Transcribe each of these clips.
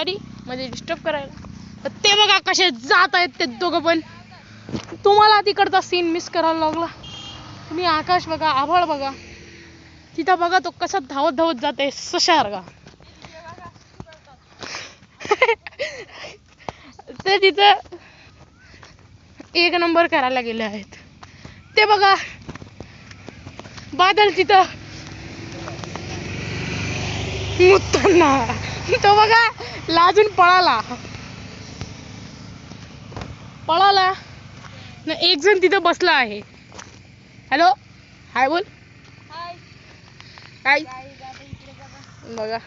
Sorry म्हणजे disturb करायला. तर ते बघा कसे जात आहेत ते दोघं पण. तुम्हाला तिकडचा सीन मिस करायला लागला. तुम्ही आकाश बघा, आभाळ बघा, तिथं बघा तो कसा धावत धावत जाते सशासारखा. ते तिथं एक नंबर करायला गेले आहेत. ते बघा बादल तिथं मुत्ताना, तो बघा लाजून पळाला ना. एक जण तिथं बसला आहे. हॅलो हाय बोल. हाय बघा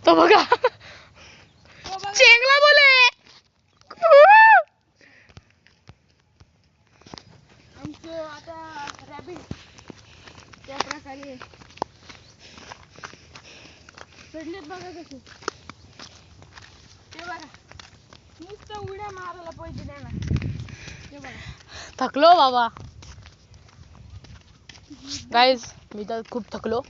तो बघा चेंगला बोले. आमचं आता रॅबिट त्या प्रकारे चढलेत बघा कसे. ते बघा नुसतं उड्या मारायला पाहिजे त्याला. ते बघा थकलो बाबा. गाईज मी तर खूप थकलो.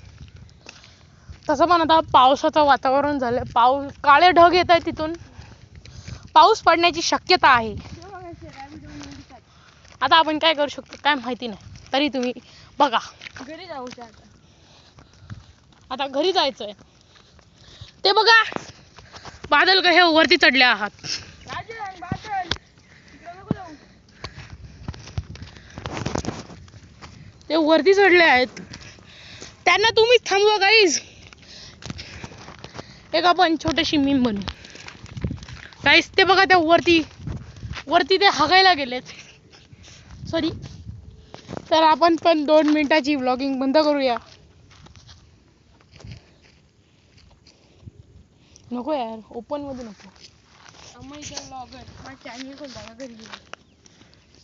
तसं पण आता पावसाचं वातावरण झालं. काळे ढग येत आहे, तिथून पाऊस पडण्याची शक्यता आहे. आता आपण काय करू शकतो काय माहिती नाही. तरी तुम्ही बघा घरी जाऊ. आता घरी जायचंय. ते बघा बादल कसे वरती चढले आहात. ते वरती चढले आहेत. त्यांना तुम्हीच थांबवा गाईज. एक आपण छोटीशी मीम बनवू गाईज. ते बघा त्या वरती ते हागायला गेलेत. सॉरी. तर आपण पण 2 मिनिटाची व्लॉगिंग बंद करूया. नको यार, ओपन मध्ये नको. चॅनल खोलता घरी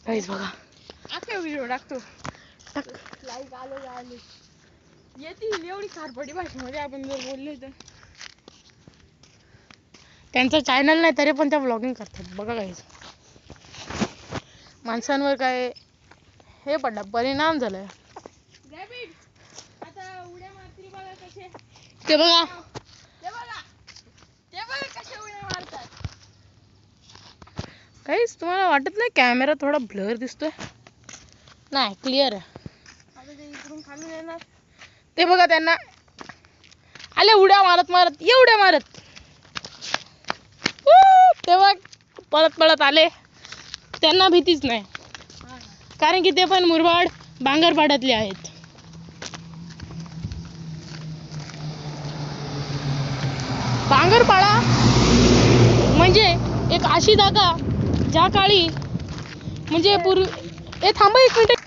गाईज बघा अख्खा व्हिडिओ टाकतो. लाईक आले येतील एवढी खारपडी भाषेमध्ये आपण जर बोललो तर. त्यांचं चॅनल नाही तरी पण त्या व्लॉगिंग करतात बघा गाईज. माणसांवर काय हे पडला परिणाम झालाय. आता उड्या मारतील बघा कसे. ते बघा कसे उड्या मारतात. काहीच तुम्हाला वाटत नाही कॅमेरा थोडा ब्लर दिसतोय? नाही क्लिअर आहे. आता ते इकडून खालून येणार. ते बघा त्यांना आले उड्या मारत एवढ्या मारत. तेव्हा पळत आले. त्यांना भीतीच नाही, कारण की ते पण मुरबाड बांगरपाड्यातले आहेत. बांगरपाडा म्हणजे एक अशी जागा ज्या काळी म्हणजे पूर्वी थांबा 1 मिनिट.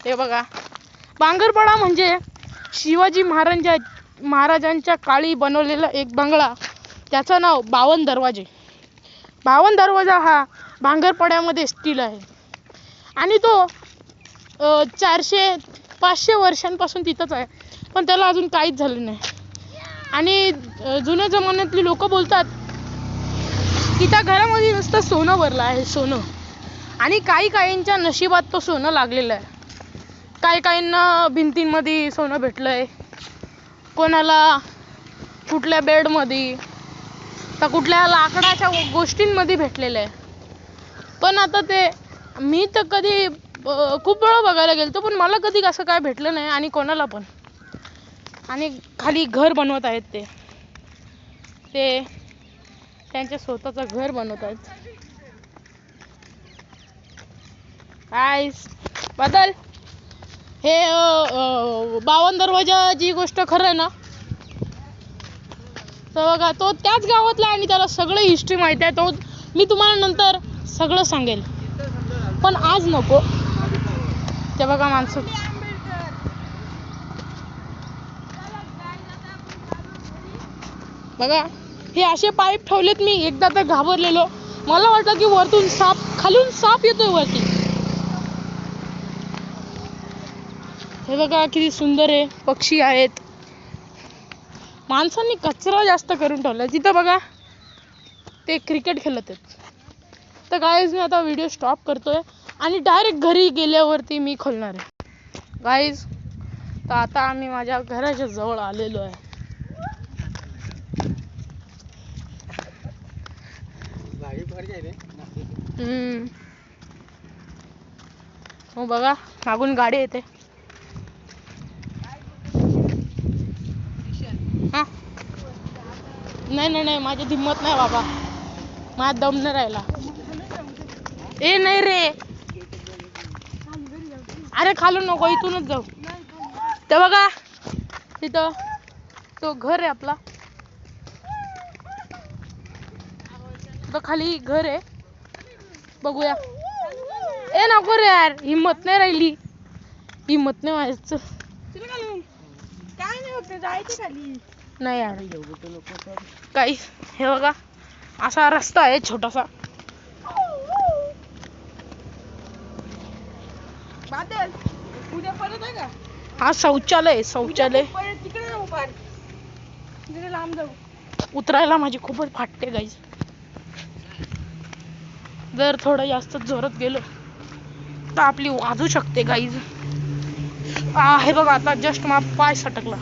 ते बघा बांगरपाडा म्हणजे शिवाजी महाराजांच्या काळी बनवलेला एक बंगला. त्याचं नाव 52 दरवाजे. 52 दरवाजा हा बांगरपाड्यामध्ये स्थित आहे. आणि तो 400-500 वर्षांपासून तिथंच आहे. पण त्याला अजून काहीच झालं नाही. आणि जुन्या जमान्यातली लोक बोलतात की त्या घरामध्ये नुसतं सोनं भरलं आहे, सोनं. आणि काहींच्या नशिबात तो सोनं लागलेलं आहे. काहींना भिंतींमध्ये सोनं भेटलंय, कोणाला कुठल्या बेडमध्ये, तर कुठल्या लाकडाच्या गोष्टींमध्ये भेटलेलं आहे. पण आता ते मी तर कधी खूप वेळा बघायला गेलतो, पण मला कधी असं काय भेटलं नाही आणि कोणाला पण. आणि खाली घर बनवत आहेत ते त्यांच्या स्वतःचं घर बनवत आहेत. बदल हे 52 दरवाजा जी गोष्ट खरं आहे ना, तर बघा तो त्याच गावातला आणि त्याला सगळं हिस्ट्री माहिती आहे. तो मी तुम्हाला नंतर सगळं सांगेल, पण आज नको. ते बघा माणसं बघा हे असे पाईप ठेवलेत. मी एकदा तर घाबरलेलो. मला वाटलं की वरतून साप, खालून साप येतोय वरती. हे बघा किती सुंदर आहे. पक्षी आहेत. माणसांनी कचरा जास्त करून ठेवलाय. तिथं बघा ते क्रिकेट खेळत आहेत. तर गाईज मी आता व्हिडिओ स्टॉप करतोय आणि डायरेक्ट घरी गेल्यावरती मी खोलणार आहे गाईज. तर आता आम्ही माझ्या घराच्या जवळ आलेलो आहे. हो बघा मागून गाडी येते. हा नाही नाही नाही, माझी हिंमत नाही बाबा, माझ्या दम नाही राहिला. ए नाही रे, अरे खालून नको, इथूनच जाऊ. ते बघा तिथं तो घर आहे आपला, तो खाली घर आहे, बघूया. ए नको रे यार, हिंमत नाही राहिली, हिंमत नाही व्हायचं. काय नाही होत, जायचं खाली. नाही यार काही, हे बघा असा रस्ता आहे छोटासा. बादल उद्या परत आहे का? हा शौचालय, शौचालय तिकडे जाऊ, पार तिकडे लांब जाऊ. उतरायला माझी खूपच फाटते गाईज, जर थोडं जास्त जोरात गेलो तर आपली वाजू शकते गाईज. हे बघा आता जस्ट माझा पाय सटकला.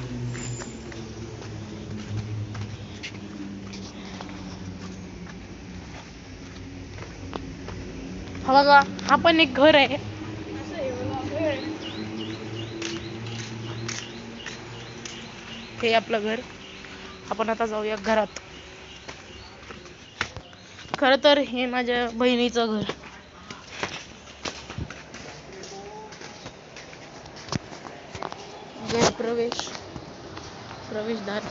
हा बघा, हा पण एक घर आहे. हे आपलं घर. आपण आता जाऊया घरात. खरं तर हे माझ्या बहिणीचं घर. घर प्रवेशद्वार.